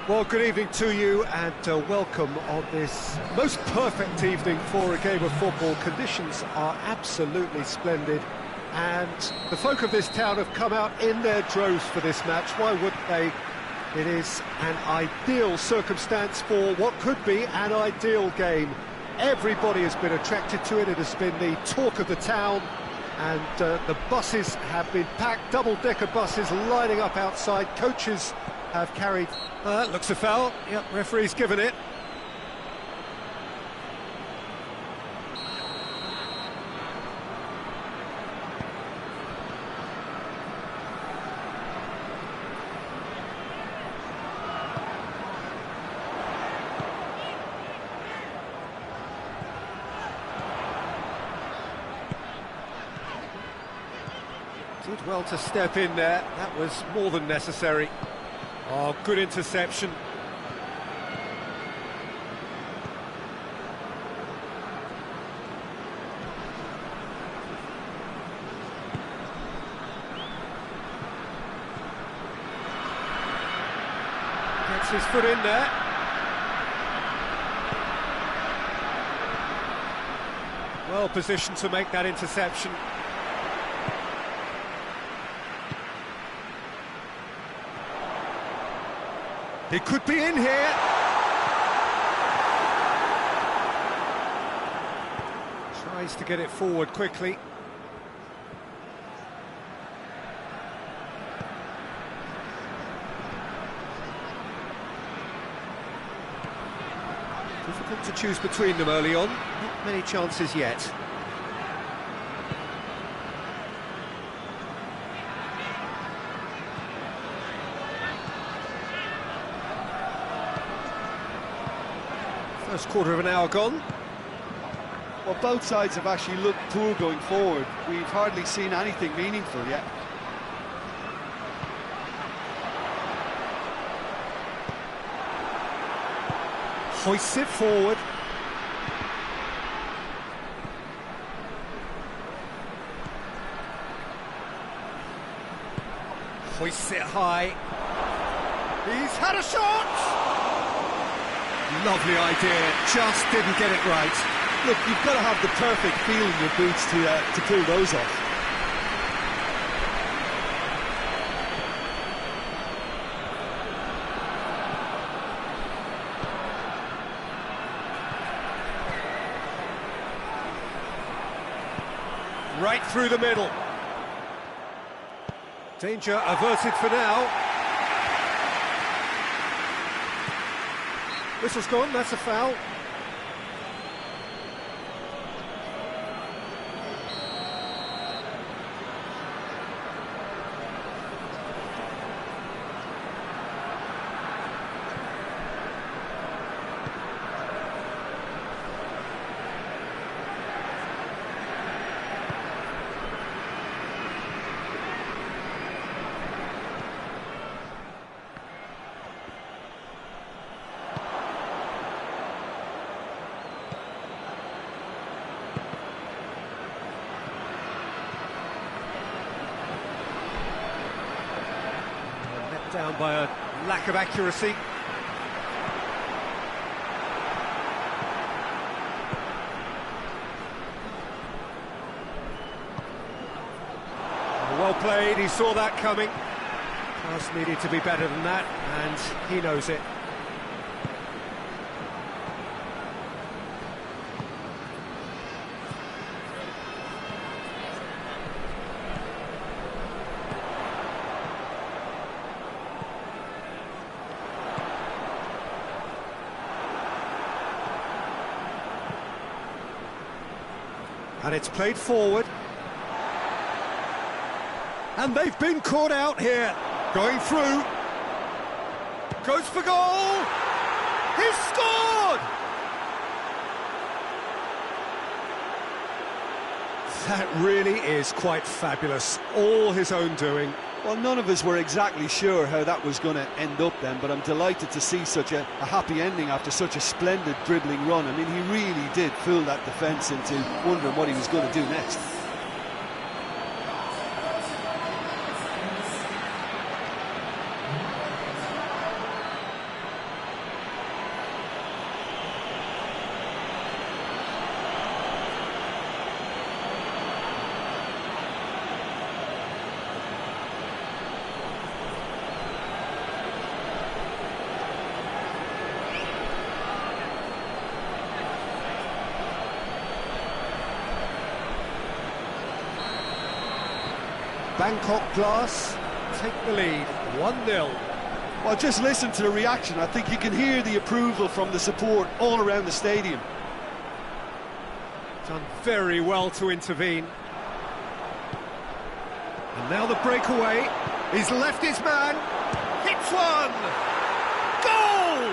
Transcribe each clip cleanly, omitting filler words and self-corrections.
Well, good evening to you and welcome on this most perfect evening for a game of football. Conditions are absolutely splendid and the folk of this town have come out in their droves for this match. Why wouldn't they? It is an ideal circumstance for what could be an ideal game. Everybody has been attracted to it. It has been the talk of the town, and the buses have been packed, double-decker buses lining up outside. Coaches have carried... looks a foul. Yep, referee's given it. Did well to step in there. That was more than necessary. Oh, good interception. Gets his foot in there. Well positioned to make that interception. It could be in here. Tries to get it forward quickly. Difficult to choose between them early on. Not many chances yet. First quarter of an hour gone. Well, both sides have actually looked poor going forward. We've hardly seen anything meaningful yet. Hoists it forward. Hoists it high. He's had a shot! Lovely idea, just didn't get it right. Look, you've got to have the perfect feel in your boots to pull those off. Right through the middle. Danger averted for now. Whistle's gone, that's a foul. Down by a lack of accuracy. Well played, he saw that coming. Pass needed to be better than that, and he knows it. And it's played forward. And they've been caught out here. Going through. Goes for goal. He's scored! That really is quite fabulous. All his own doing. Well, none of us were exactly sure how that was going to end up then, but I'm delighted to see such a happy ending after such a splendid dribbling run. I mean, he really did fool that defence into wondering what he was going to do next. Bangkok Glass take the lead, 1-0. Well, just listen to the reaction. I think you can hear the approval from the support all around the stadium. Done very well to intervene. And now the breakaway. He's left his man. Hits one! Goal!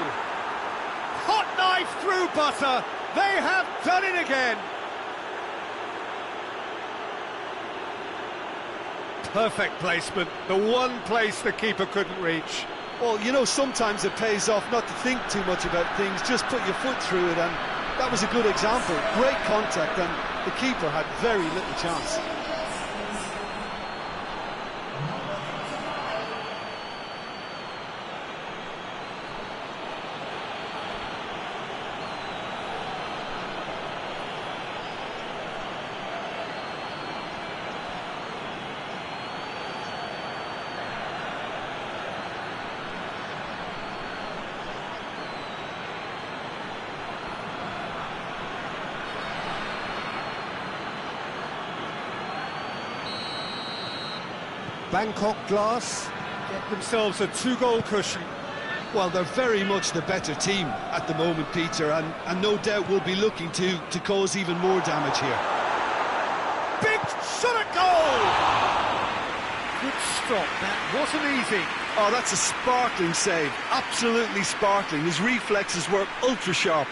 Hot knife through butter. They have done it again. Perfect placement. The one place the keeper couldn't reach. Well, you know, sometimes it pays off not to think too much about things, just put your foot through it, and that was a good example. Great contact, and the keeper had very little chance. Bangkok Glass get themselves a 2-goal cushion. Well, they're very much the better team at the moment, Peter, and no doubt will be looking to cause even more damage here. Big shot at goal! Good stop, that wasn't easy. Oh, that's a sparkling save, absolutely sparkling. His reflexes were ultra sharp.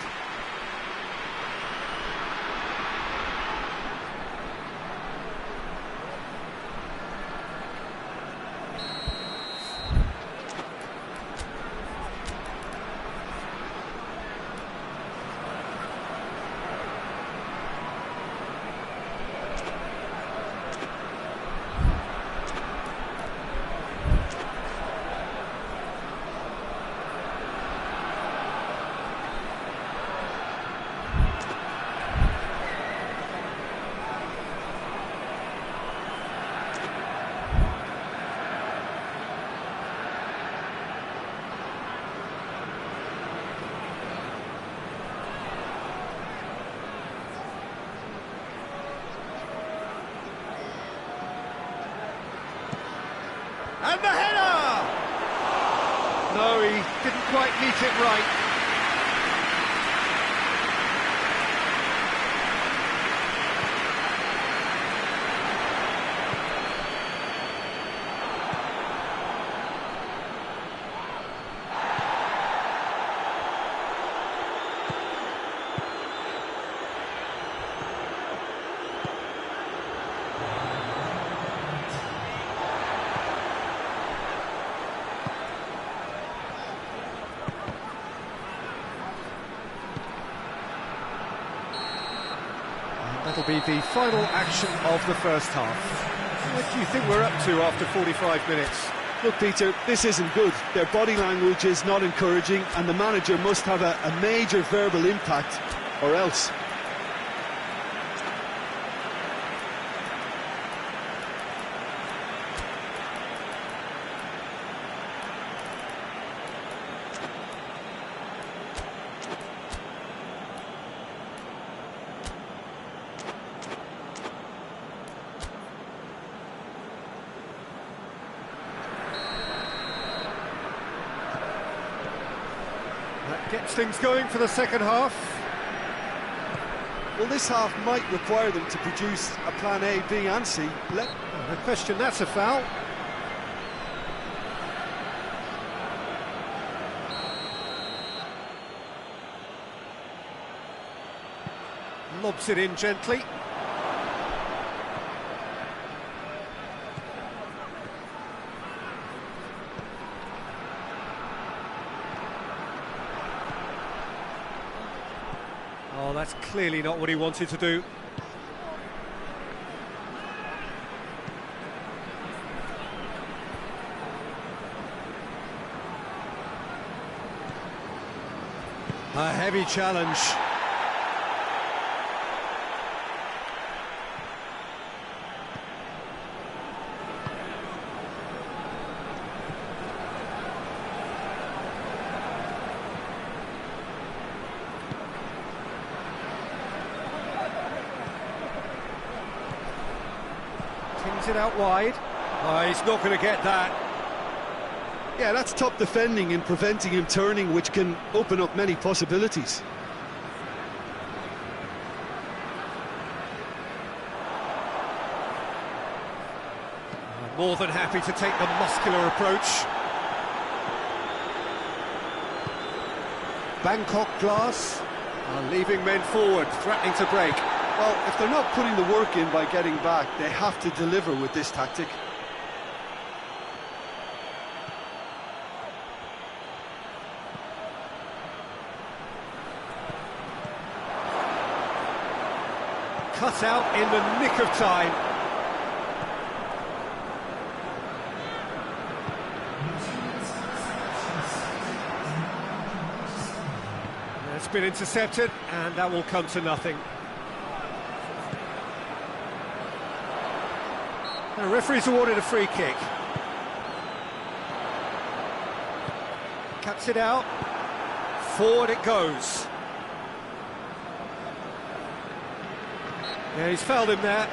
And the header! No, he didn't quite meet it right. That'll be the final action of the first half. What do you think we're up to after 45 minutes? Look, Peter, this isn't good. Their body language is not encouraging, and the manager must have a major verbal impact, or else. That gets things going for the second half. Well, this half might require them to produce a plan A, B and C. No question, that's a foul. Lobs it in gently. Oh, that's clearly not what he wanted to do. A heavy challenge. It out wide. He's not going to get that. Yeah, that's top defending and preventing him turning, which can open up many possibilities. More than happy to take the muscular approach. Bangkok Glass are leaving men forward, threatening to break. Well, if they're not putting the work in by getting back, they have to deliver with this tactic. Cut out in the nick of time. It's been intercepted, and that will come to nothing. The referee's awarded a free kick. Cuts it out. Forward it goes. Yeah, he's fouled him there.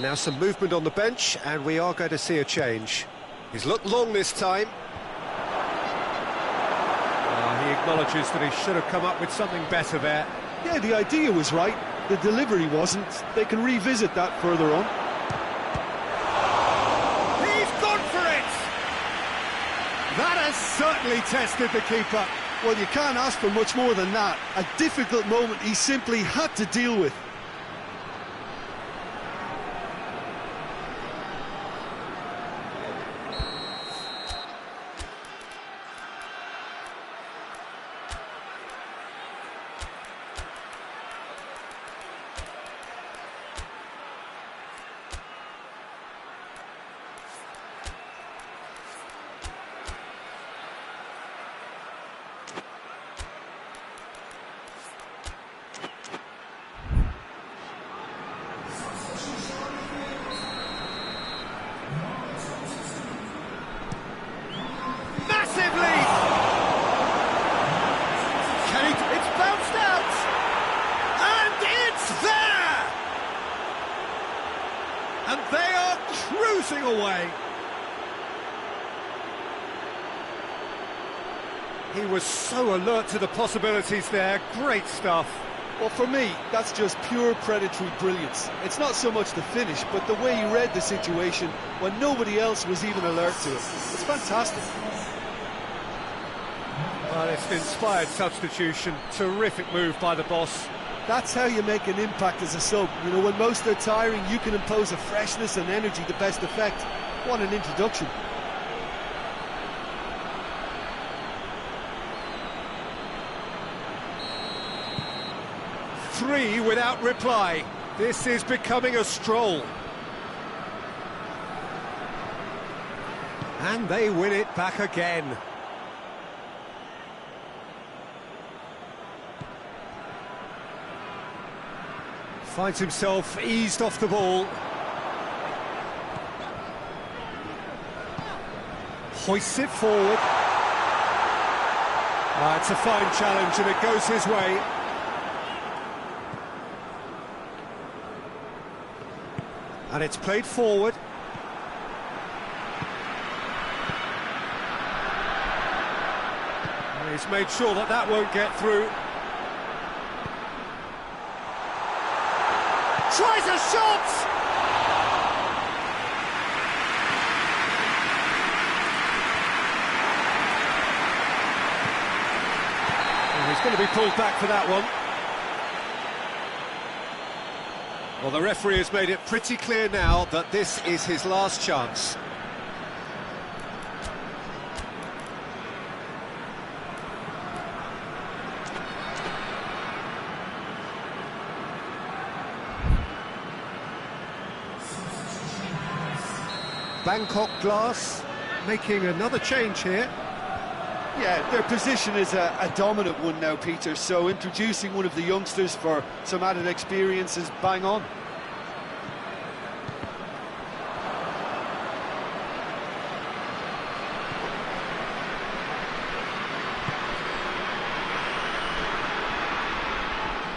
Now some movement on the bench, and we are going to see a change. He's looked long this time. He acknowledges that he should have come up with something better there. Yeah, the idea was right, the delivery wasn't. They can revisit that further on. He's gone for it! That has certainly tested the keeper. Well, you can't ask for much more than that. A difficult moment he simply had to deal with. And they are cruising away. He was so alert to the possibilities there. Great stuff. Well, for me, that's just pure predatory brilliance. It's not so much the finish, but the way he read the situation when nobody else was even alert to it. It's fantastic. Well, it's an inspired substitution. Terrific move by the boss. That's how you make an impact as a sub. You know, when most are tiring, you can impose a freshness and energy to best effect. What an introduction. Three without reply. This is becoming a stroll. And they win it back again. Finds himself eased off the ball. Hoists it forward. It's a fine challenge and it goes his way. And it's played forward. And he's made sure that that won't get through. shot! Oh, he's going to be pulled back for that one. Well, the referee has made it pretty clear now that this is his last chance. Bangkok Glass making another change here. Yeah, their position is a dominant one now, Peter, so introducing one of the youngsters for some added experience is bang on.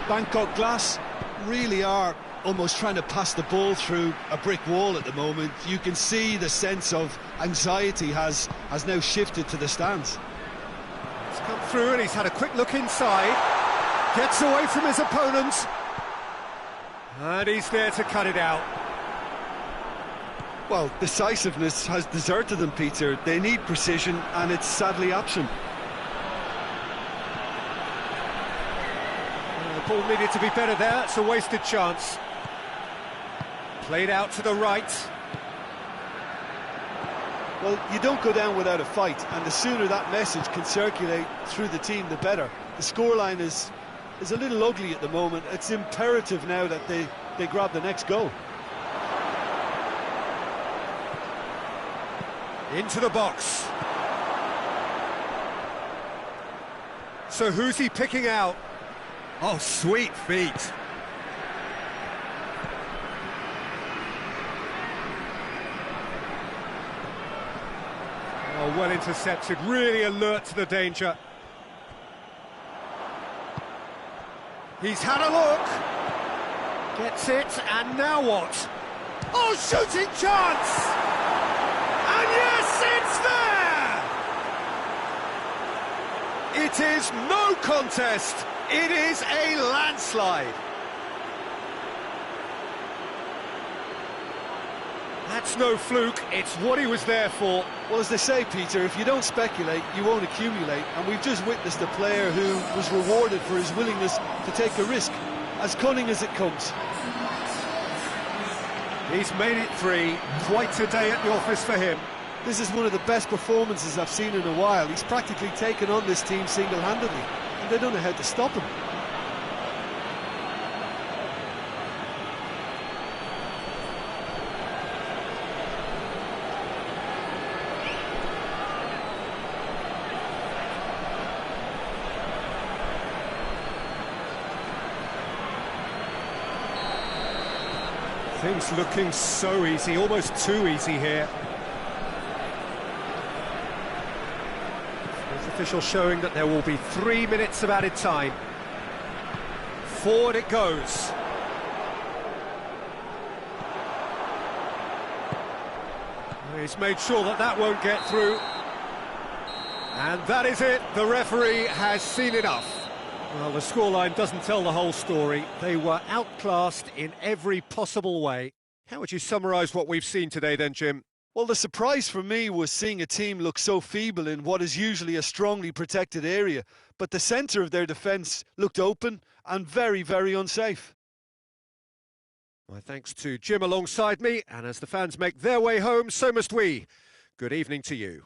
Bangkok Glass really are almost trying to pass the ball through a brick wall at the moment. You can see the sense of anxiety has now shifted to the stands. He's come through and he's had a quick look inside, gets away from his opponent, and he's there to cut it out. Well, decisiveness has deserted them, Peter. They need precision, and it's sadly absent. The ball needed to be better there, it's a wasted chance. Played out to the right. Well, you don't go down without a fight, and the sooner that message can circulate through the team, the better. The scoreline is a little ugly at the moment. It's imperative now that they grab the next goal. Into the box. So who's he picking out? Oh, sweet feet. Oh, well intercepted, really alert to the danger. He's had a look. Gets it, and now what? Oh, shooting chance! And yes, it's there! It is no contest. It is a landslide. That's no fluke, it's what he was there for. Well, as they say, Peter, if you don't speculate, you won't accumulate, and we've just witnessed a player who was rewarded for his willingness to take a risk, as cunning as it comes. He's made it three, quite a day at the office for him. This is one of the best performances I've seen in a while. He's practically taken on this team single-handedly, and they don't know how to stop him. Things looking so easy, almost too easy here. This official showing that there will be 3 minutes of added time. Forward it goes. He's made sure that that won't get through. And that is it, the referee has seen enough. Well, the scoreline doesn't tell the whole story. They were outclassed in every possible way. How would you summarise what we've seen today then, Jim? Well, the surprise for me was seeing a team look so feeble in what is usually a strongly protected area, but the centre of their defence looked open and very, very unsafe. My thanks to Jim alongside me, and as the fans make their way home, so must we. Good evening to you.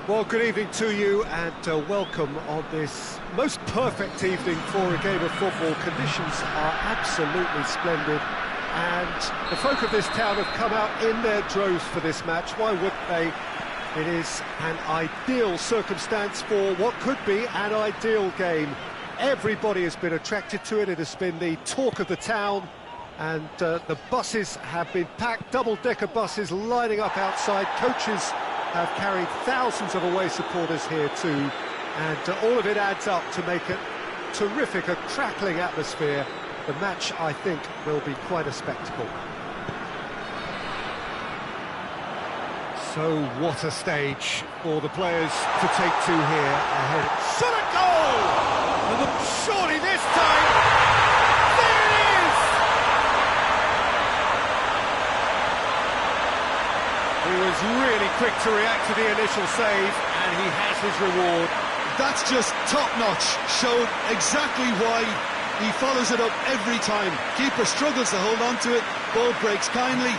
Well, good evening to you and welcome on this most perfect evening for a game of football. Conditions are absolutely splendid and the folk of this town have come out in their droves for this match. Why wouldn't they? It is an ideal circumstance for what could be an ideal game. Everybody has been attracted to it. It has been the talk of the town and the buses have been packed, double-decker buses lining up outside. Coaches have carried thousands of away supporters here too, and all of it adds up to make a terrific, a crackling atmosphere. The match, I think, will be quite a spectacle. So what a stage for the players to take to here ahead. Shot at goal! And surely this time, there it is! He was really quick to react to the initial save, and he has his reward. That's just top-notch, showed exactly why he follows it up every time. Keeper struggles to hold on to it, ball breaks kindly,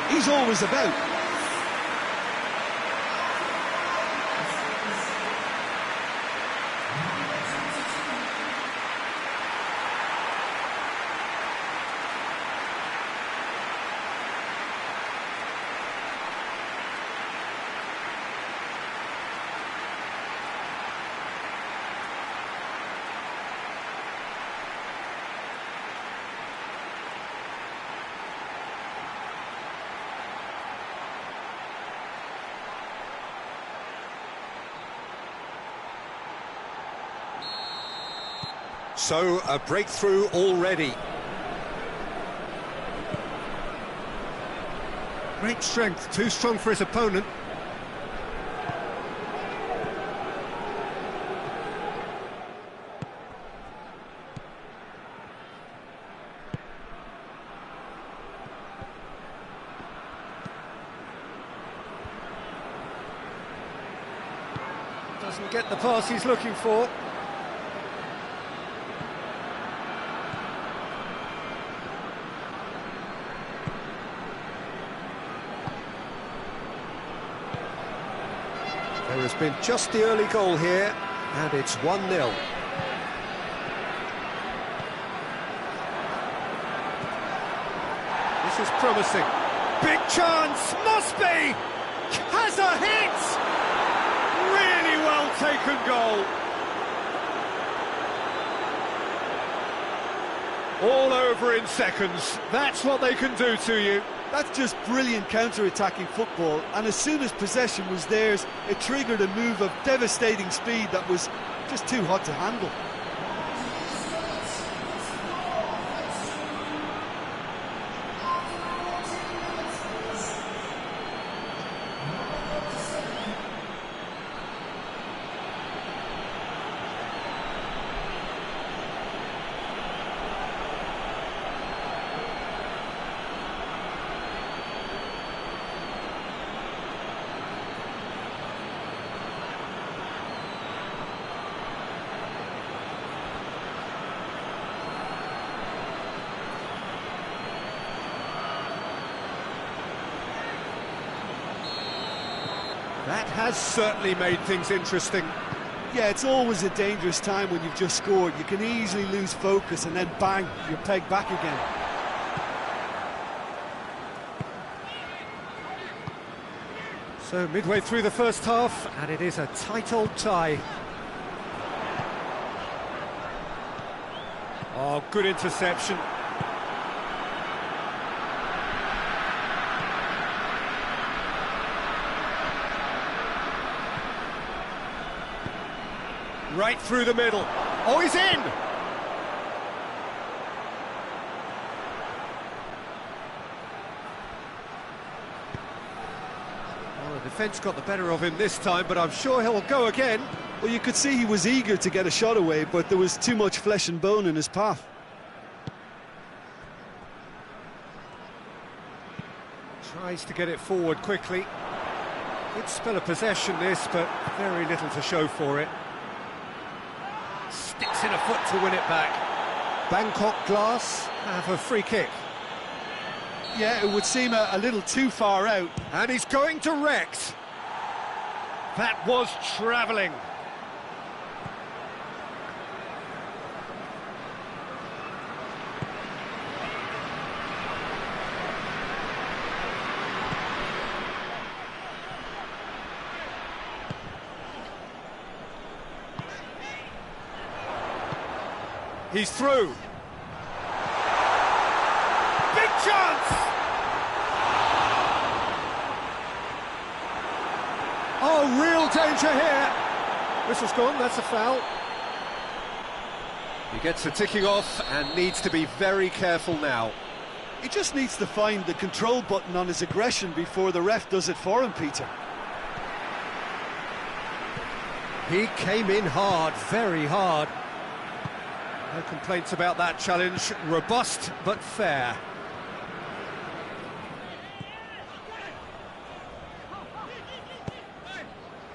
he's always about. So, a breakthrough already. Great strength, too strong for his opponent. Doesn't get the pass he's looking for. There has been just the early goal here, and it's 1-0. This is promising. Big chance, must be! Has a hit! Really well taken goal. All over in seconds. That's what they can do to you. That's just brilliant counter-attacking football, and as soon as possession was theirs, it triggered a move of devastating speed that was just too hot to handle. That has certainly made things interesting. Yeah, it's always a dangerous time when you've just scored. You can easily lose focus and then bang, you're pegged back again. So midway through the first half, and it is a tight old tie. Oh, good interception. Right through the middle. Oh, he's in! Well, the defence got the better of him this time, but I'm sure he'll go again. Well, you could see he was eager to get a shot away, but there was too much flesh and bone in his path. Tries to get it forward quickly. Good spell of possession this, but very little to show for it. Sticks in a foot to win it back. Bangkok Glass have a free kick. Yeah, it would seem a little too far out. And he's going direct. That was travelling. He's through. Big chance! Oh, real danger here. Whistle's gone, that's a foul. He gets a ticking off and needs to be very careful now. He just needs to find the control button on his aggression before the ref does it for him, Peter. He came in hard, very hard. No complaints about that challenge. Robust but fair.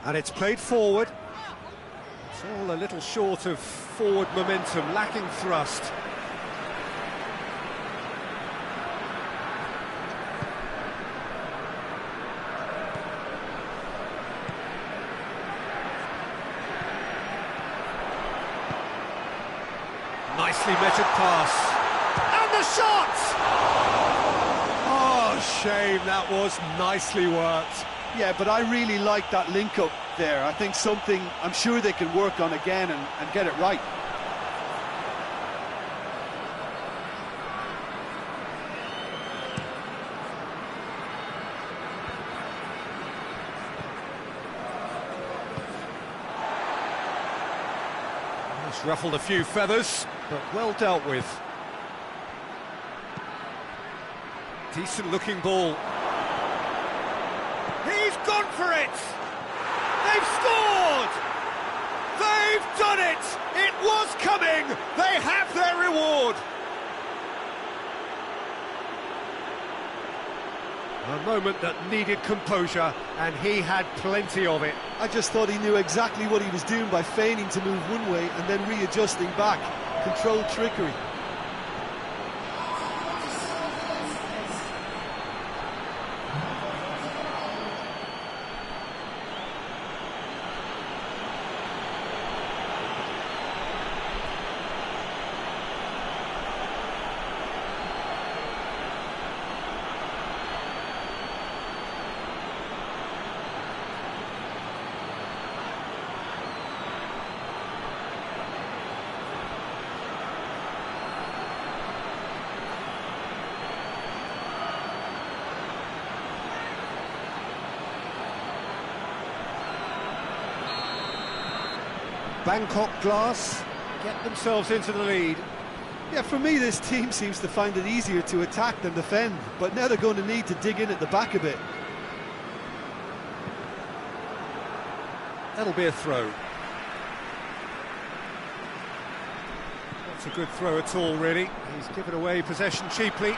And it's played forward. It's all a little short of forward momentum, lacking thrust. Nicely measured pass. And the shot! Oh, shame, that was nicely worked. Yeah, but I really like that link-up there. I think something I'm sure they can work on again and get it right. It's ruffled a few feathers, but well dealt with. Decent looking ball. He's gone for it! They've scored! They've done it! It was coming! They have their reward! A moment that needed composure, and he had plenty of it. I just thought he knew exactly what he was doing by feigning to move one way and then readjusting back. Controlled trickery. Bangkok Glass get themselves into the lead. Yeah, for me, this team seems to find it easier to attack than defend, but now they're going to need to dig in at the back a bit. That'll be a throw. Not a good throw at all, really. He's given away possession cheaply.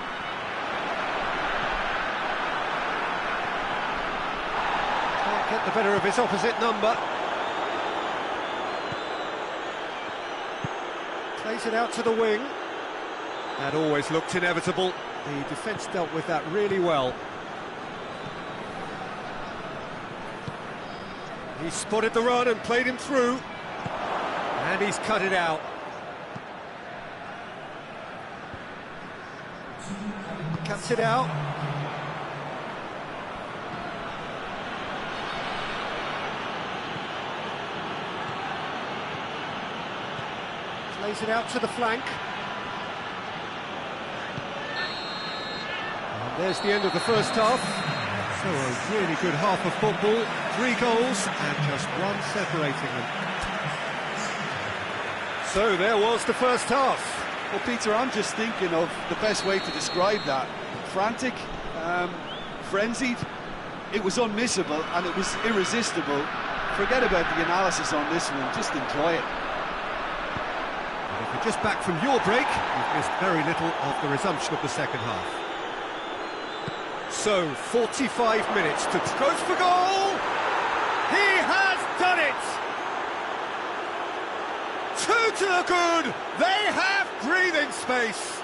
Can't get the better of his opposite number. Plays it out to the wing. That always looked inevitable. The defence dealt with that really well. He spotted the run and played him through. And he's cut it out. Cuts it out. Plays it out to the flank. And there's the end of the first half. So a really good half of football. 3 goals and just one separating them. So there was the first half. Well, Peter, I'm just thinking of the best way to describe that. Frantic, frenzied. It was unmissable and it was irresistible. Forget about the analysis on this one, just enjoy it. And if you're just back from your break, you've missed very little of the resumption of the second half. So, 45 minutes to goes for goal! He has done it! 2 to the good! They have breathing space!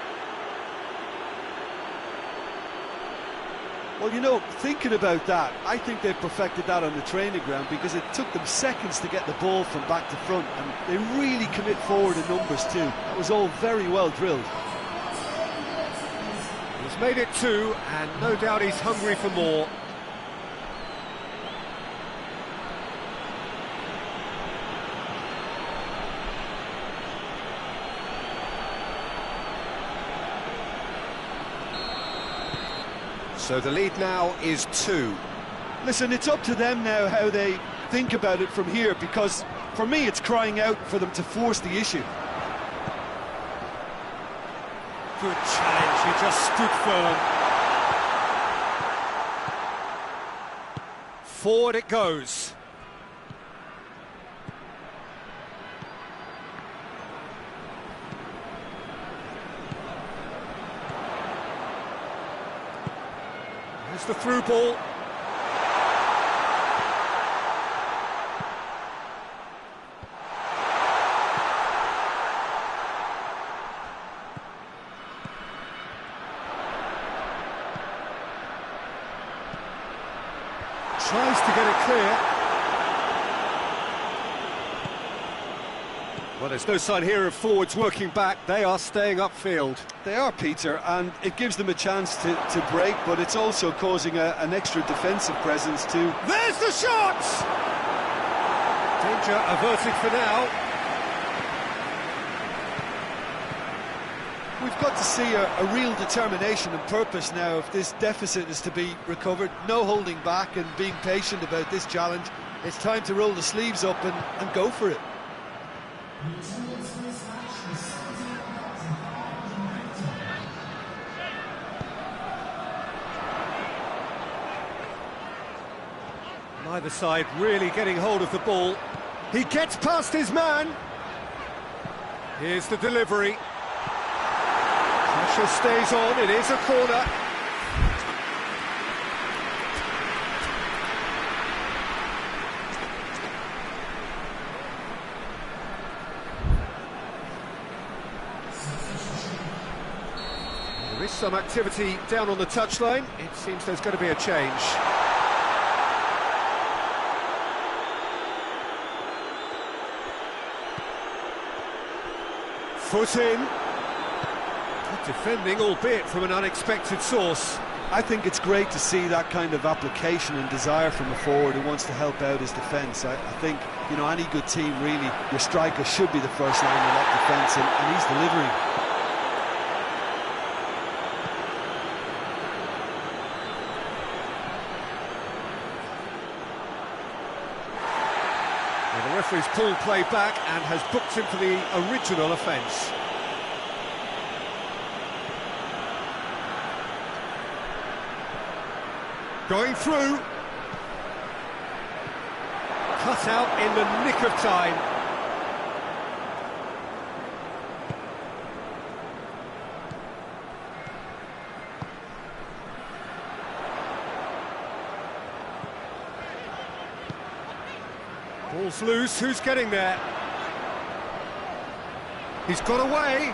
Well, you know, thinking about that, I think they've perfected that on the training ground because it took them seconds to get the ball from back to front, and they really commit forward in numbers too. That was all very well drilled. He's made it 2, and no doubt he's hungry for more. So the lead now is 2. Listen, it's up to them now how they think about it from here, because for me it's crying out for them to force the issue. Good challenge, he just stood firm. Forward it goes. Here's the through ball. Tries to get it clear. Well, there's no sign here of forwards working back. They are staying upfield. They are, Peter, and it gives them a chance to break, but it's also causing an extra defensive presence too. There's the shot! Danger averted for now. We've got to see a real determination and purpose now if this deficit is to be recovered. No holding back and being patient about this challenge. It's time to roll the sleeves up and go for it. Neither side really getting hold of the ball. He gets past his man. Here's the delivery. Pressure stays on, it is a corner. There is some activity down on the touchline. It seems there's going to be a change. Foot in. Good defending, albeit from an unexpected source. I think it's great to see that kind of application and desire from a forward who wants to help out his defence. I think, you know, any good team, really, your striker should be the first line of that defence, and he's delivering. Well, the referee's pulled play back and has booked him for the original offence. Going through. Cut out in the nick of time. Ball's loose, who's getting there? He's got away.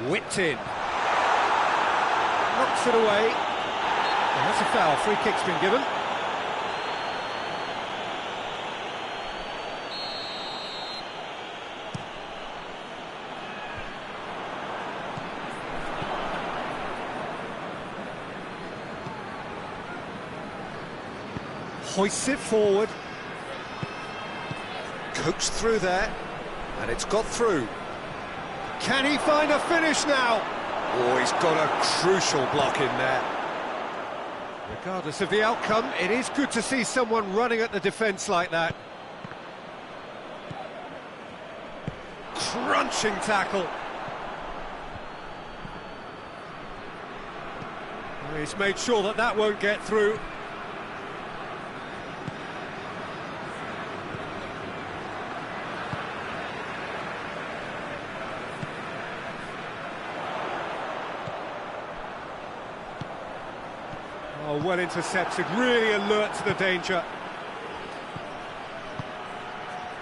Whipped in. Knocks it away. And that's a foul, free kick's been given. Hoists it forward. Coaxed through there, and it's got through. Can he find a finish now? Oh, he's got a crucial block in there. Regardless of the outcome, it is good to see someone running at the defence like that. Crunching tackle. He's made sure that that won't get through. Oh, well intercepted, really alert to the danger.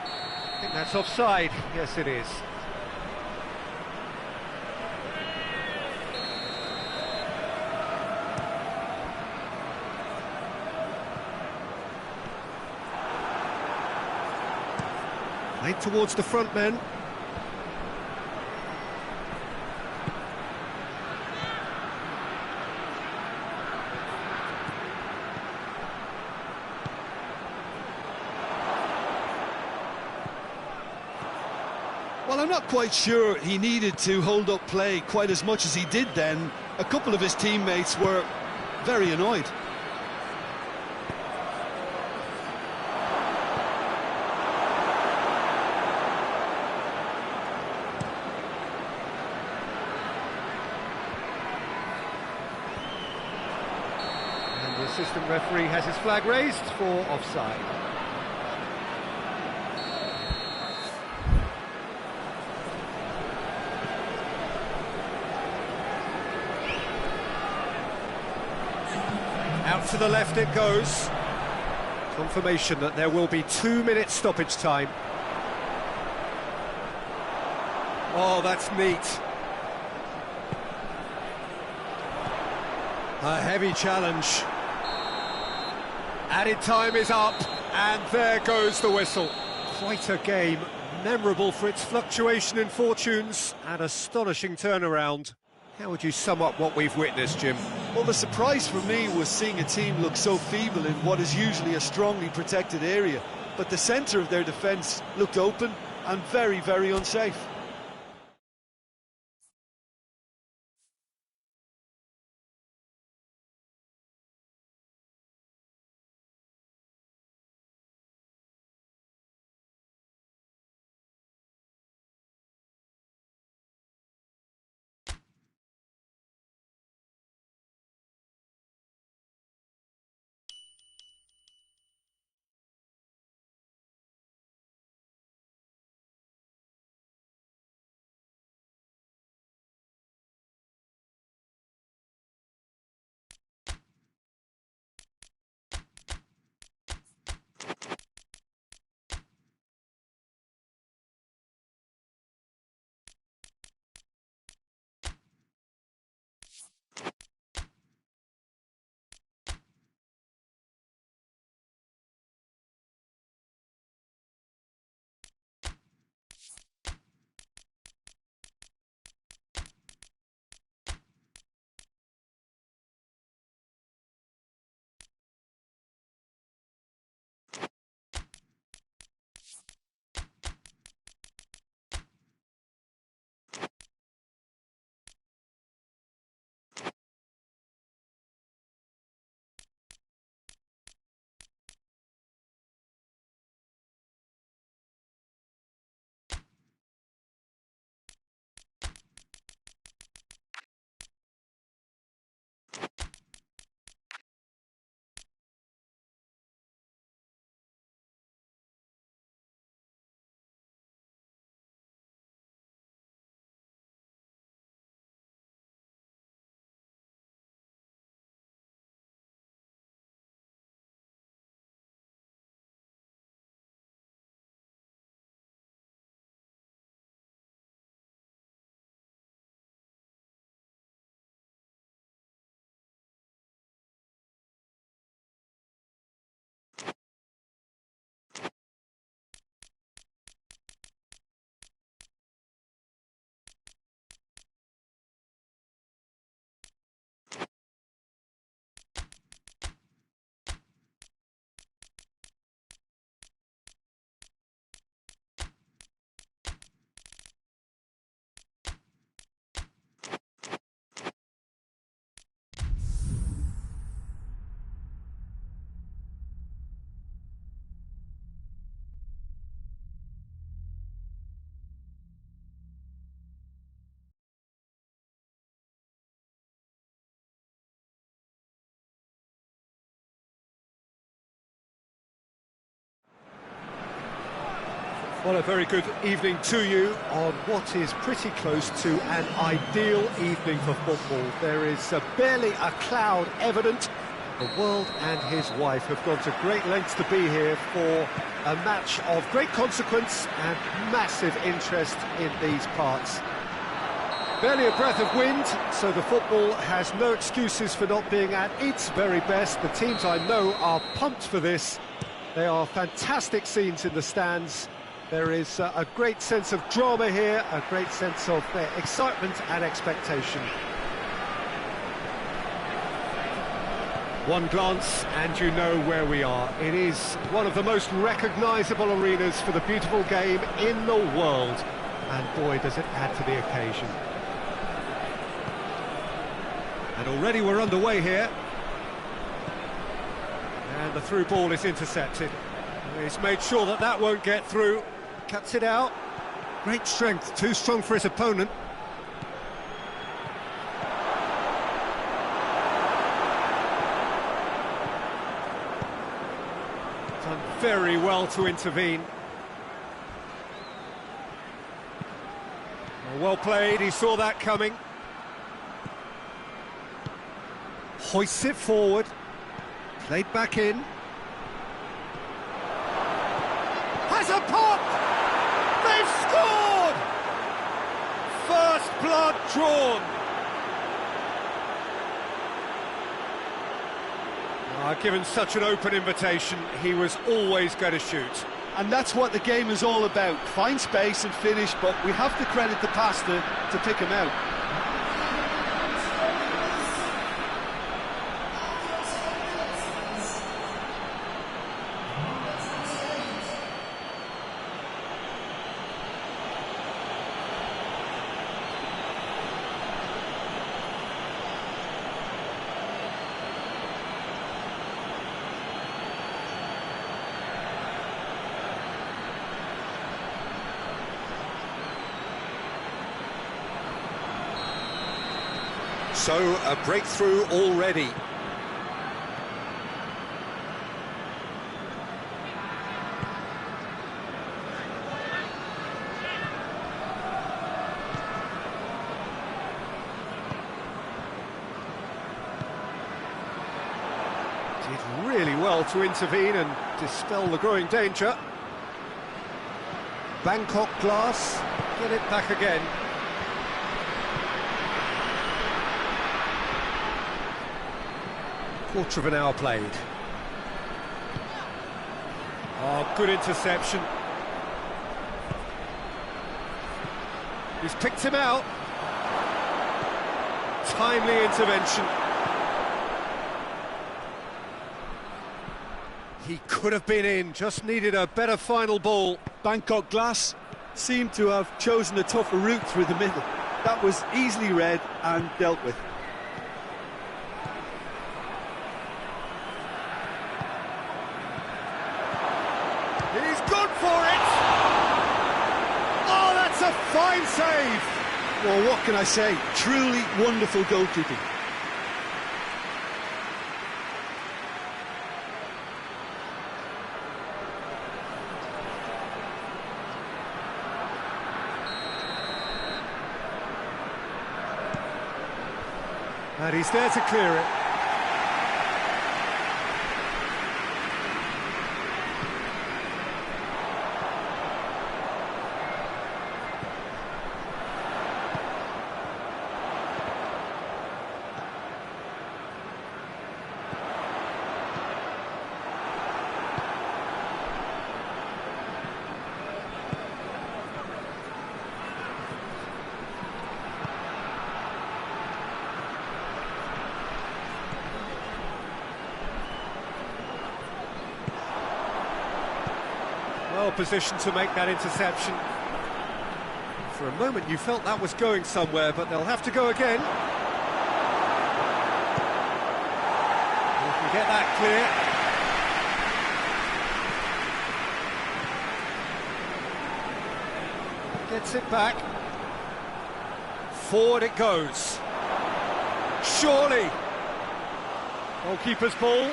I think that's offside. Yes, it is. Played towards the front men. Well, I'm not quite sure he needed to hold up play quite as much as he did then. A couple of his teammates were very annoyed. And the assistant referee has his flag raised for offside. Out to the left it goes. Confirmation that there will be 2 minutes stoppage time. Oh, that's neat. A heavy challenge. Added time is up, and there goes the whistle. Quite a game, memorable for its fluctuation in fortunes and astonishing turnaround. How would you sum up what we've witnessed, Jim? Well, the surprise for me was seeing a team look so feeble in what is usually a strongly protected area. But the centre of their defence looked open and very, very unsafe. Well, a very good evening to you on what is pretty close to an ideal evening for football. There is barely a cloud evident. The world and his wife have gone to great lengths to be here for a match of great consequence and massive interest in these parts. Barely a breath of wind, so the football has no excuses for not being at its very best. The teams I know are pumped for this. They are fantastic scenes in the stands. There is a great sense of drama here, a great sense of excitement and expectation. One glance and you know where we are. It is one of the most recognisable arenas for the beautiful game in the world. And boy, does it add to the occasion. And already we're underway here. And the through ball is intercepted. He's made sure that that won't get through. Cuts it out. Great strength, too strong for his opponent. Done very well to intervene. Well played, he saw that coming. Hoists it forward. Played back in. Has a pop! They've scored! First blood drawn. Given such an open invitation, he was always going to shoot. And that's what the game is all about. Find space and finish, but we have to credit the passer to pick him out. So, a breakthrough already. Did really well to intervene and dispel the growing danger. Bangkok Glass, get it back again. Quarter of an hour played. Oh, good interception. He's picked him out. Timely intervention. He could have been in, just needed a better final ball. Bangkok Glass seemed to have chosen a tougher route through the middle. That was easily read and dealt with. He's gone for it! Oh, that's a fine save! Well, what can I say? Truly wonderful goalkeeping. And he's there to clear it. Well positioned to make that interception. For a moment you felt that was going somewhere, but they'll have to go again. They can get that clear. Gets it back. Forward it goes. Surely. Goalkeeper's ball.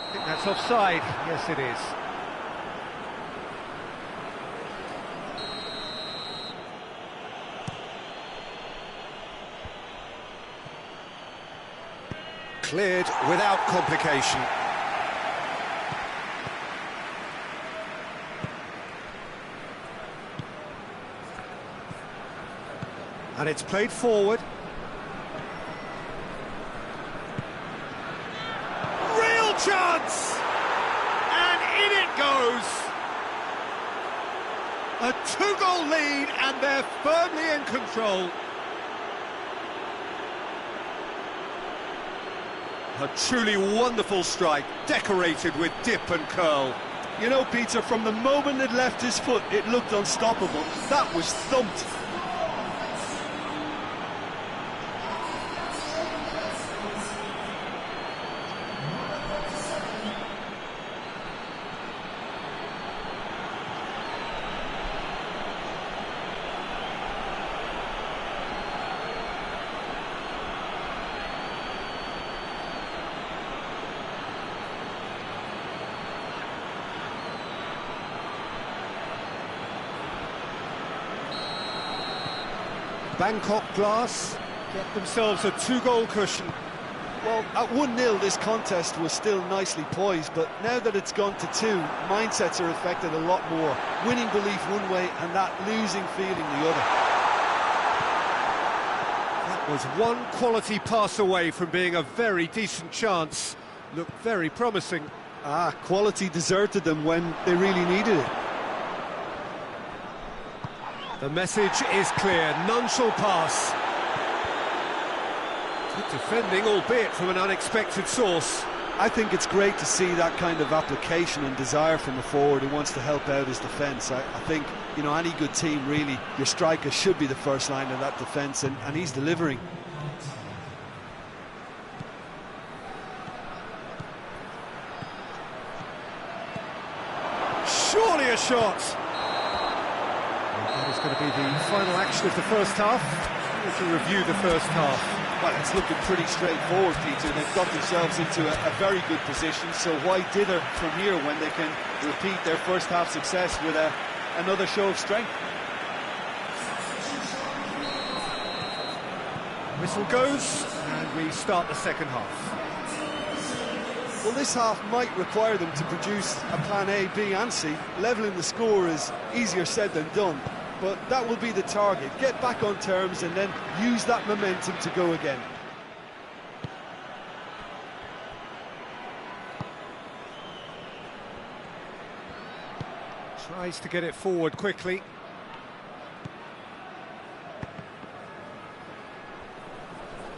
I think that's offside. Yes, it is. Cleared without complication. And it's played forward. Real chance! And in it goes! A two-goal lead, and they're firmly in control. A truly wonderful strike, decorated with dip and curl. You know, Peter, from the moment it left his foot, it looked unstoppable. That was thumped. Bangkok Glass get themselves a two-goal cushion. Well, at 1-0 this contest was still nicely poised, but now that it's gone to 2, mindsets are affected a lot more. Winning belief one way and that losing feeling the other. That was one quality pass away from being a very decent chance. Looked very promising. Quality deserted them when they really needed it. The message is clear, none shall pass. Good defending, albeit from an unexpected source. I think it's great to see that kind of application and desire from a forward who wants to help out his defence. I think, you know, any good team, really, your striker should be the first line of that defence, and he's delivering. Surely a shot! That is going to be the final action of the first half. To review the first half. Well, it's looking pretty straightforward, Peter. They've got themselves into a very good position, so why dither from here when they can repeat their first half success with another show of strength? Whistle goes, and we start the second half. Well, this half might require them to produce a plan A, B and C. Levelling the score is easier said than done, but that will be the target. Get back on terms and then use that momentum to go again. Tries to get it forward quickly.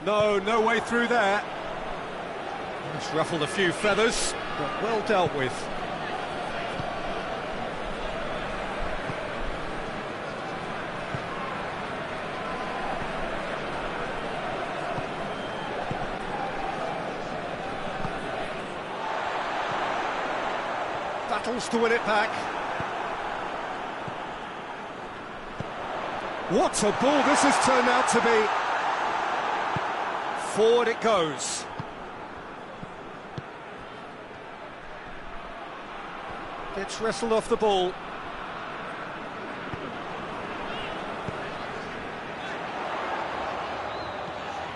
No way through there. Just ruffled a few feathers, but well dealt with. Battles to win it back. What a ball this has turned out to be. Forward it goes. Gets wrestled off the ball.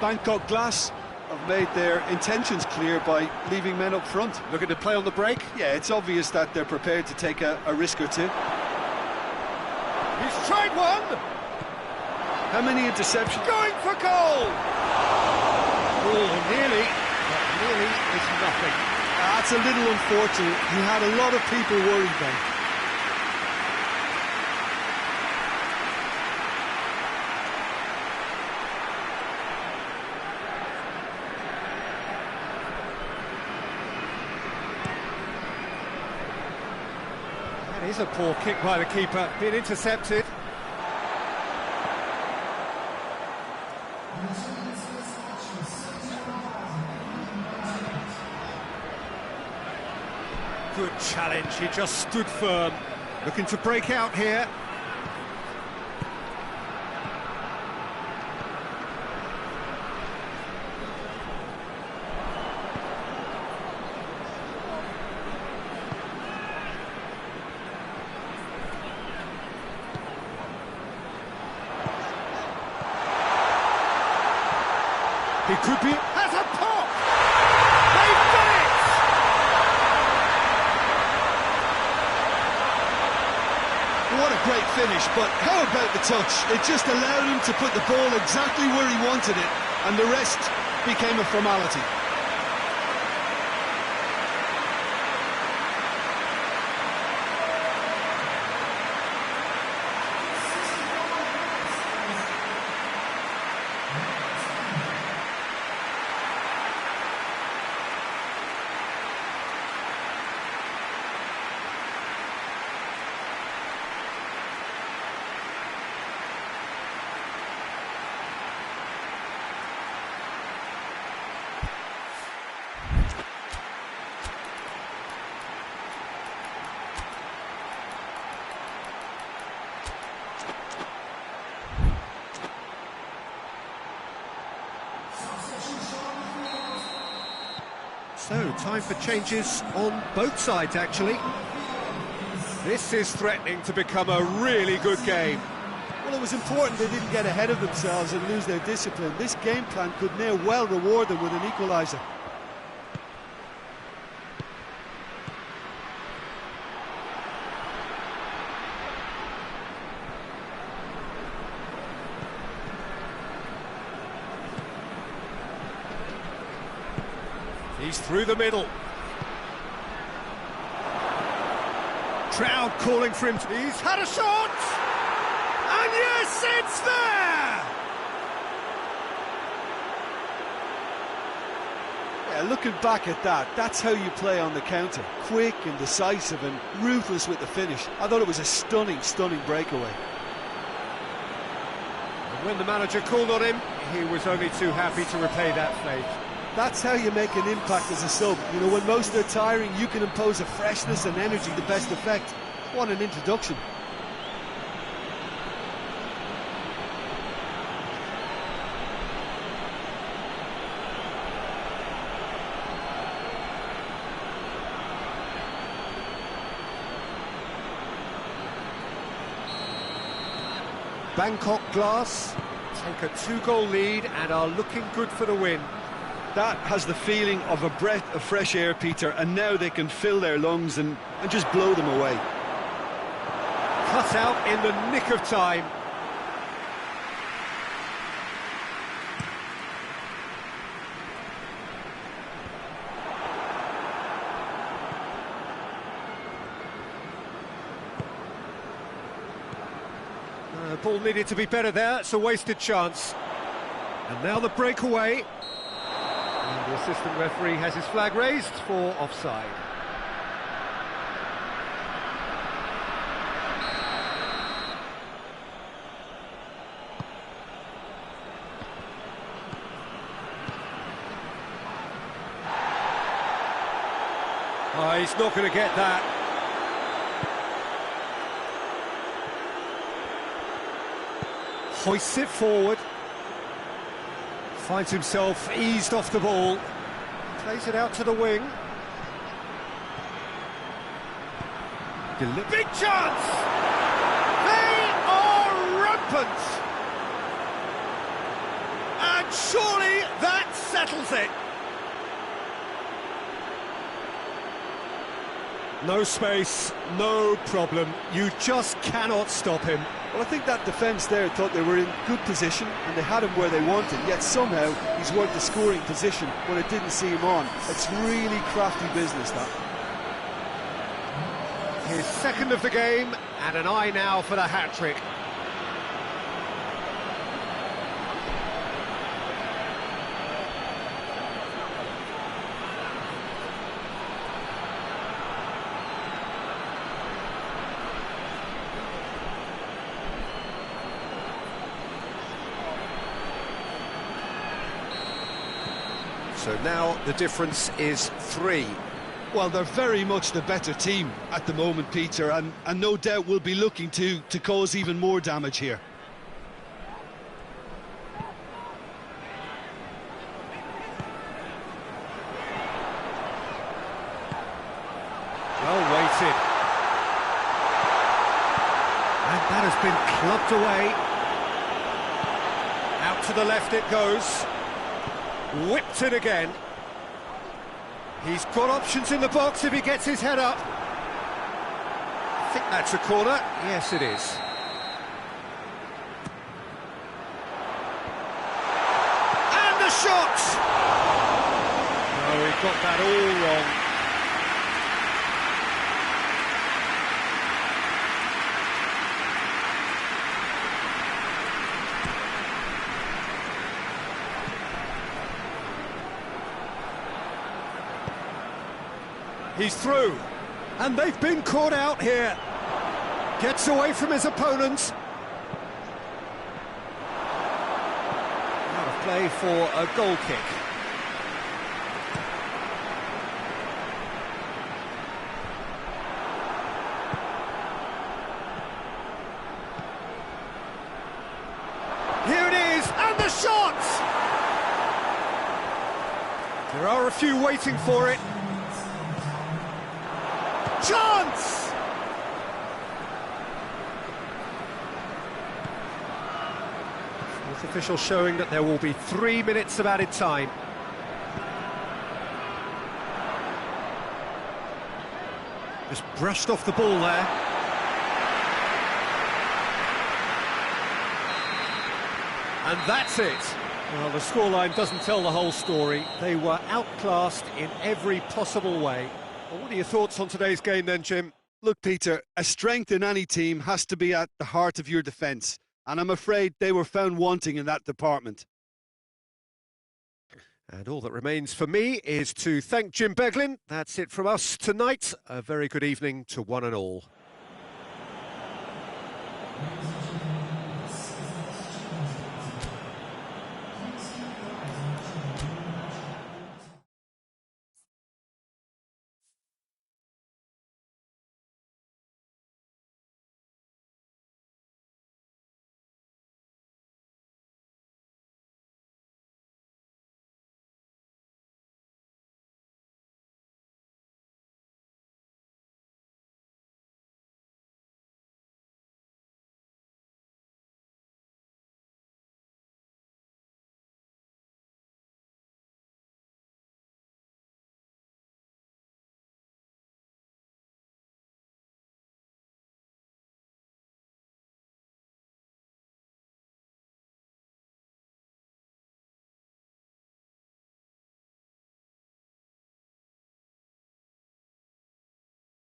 Bangkok Glass have made their intentions clear by leaving men up front. Looking to play on the break. Yeah, it's obvious that they're prepared to take a risk or two. He's tried one! How many interceptions? Going for goal! Oh, nearly, but nearly is nothing. That's a little unfortunate. He had a lot of people worried then. That is a poor kick by the keeper, being intercepted. Good challenge, he just stood firm. Looking to break out here. He could be... has a pop! great finish, but how about the touch? It just allowed him to put the ball exactly where he wanted it, and the rest became a formality. So, time for changes on both sides, actually. This is threatening to become a really good game. Well, it was important they didn't get ahead of themselves and lose their discipline. This game plan could now well reward them with an equaliser. He's through the middle. Crowd calling for him. He's had a shot! And yes, it's there! Yeah, looking back at that, that's how you play on the counter. Quick and decisive and ruthless with the finish. I thought it was a stunning, stunning breakaway. And when the manager called on him, he was only too happy to repay that fate. That's how you make an impact as a sub. You know, when most are tiring, you can impose a freshness and energy to best effect. What an introduction. Bangkok Glass take a 2-goal lead and are looking good for the win. That has the feeling of a breath of fresh air, Peter, and now they can fill their lungs and just blow them away. Cut out in the nick of time. The ball needed to be better there, it's a wasted chance. And now the breakaway. And the assistant referee has his flag raised for offside. Oh, he's not going to get that. Hoists it forward. Finds himself eased off the ball. Plays it out to the wing. Big chance! They are rampant! And surely that settles it. No space, no problem. You just cannot stop him. Well, I think that defence there thought they were in good position and they had him where they wanted, yet somehow he's worked the scoring position when it didn't see him on. It's really crafty business, that. His second of the game, and an eye now for the hat-trick. So now the difference is 3. Well, they're very much the better team at the moment, Peter, and no doubt will be looking to cause even more damage here. Well weighted. And that has been clubbed away. Out to the left it goes. Whipped it again. He's got options in the box if he gets his head up. think that's a corner. Yes, it is. And the shot! Oh, he got that all wrong. He's through, and they've been caught out here. Gets away from his opponents. Out of play for a goal kick. Here it is, and the shot! There are a few waiting for it. Chance! Fourth official showing that there will be 3 minutes of added time. Just brushed off the ball there. And that's it. Well, the scoreline doesn't tell the whole story. They were outclassed in every possible way. Well, what are your thoughts on today's game then, Jim? Look, Peter, a strength in any team has to be at the heart of your defence, and I'm afraid they were found wanting in that department. And all that remains for me is to thank Jim Beglin. That's it from us tonight. A very good evening to one and all.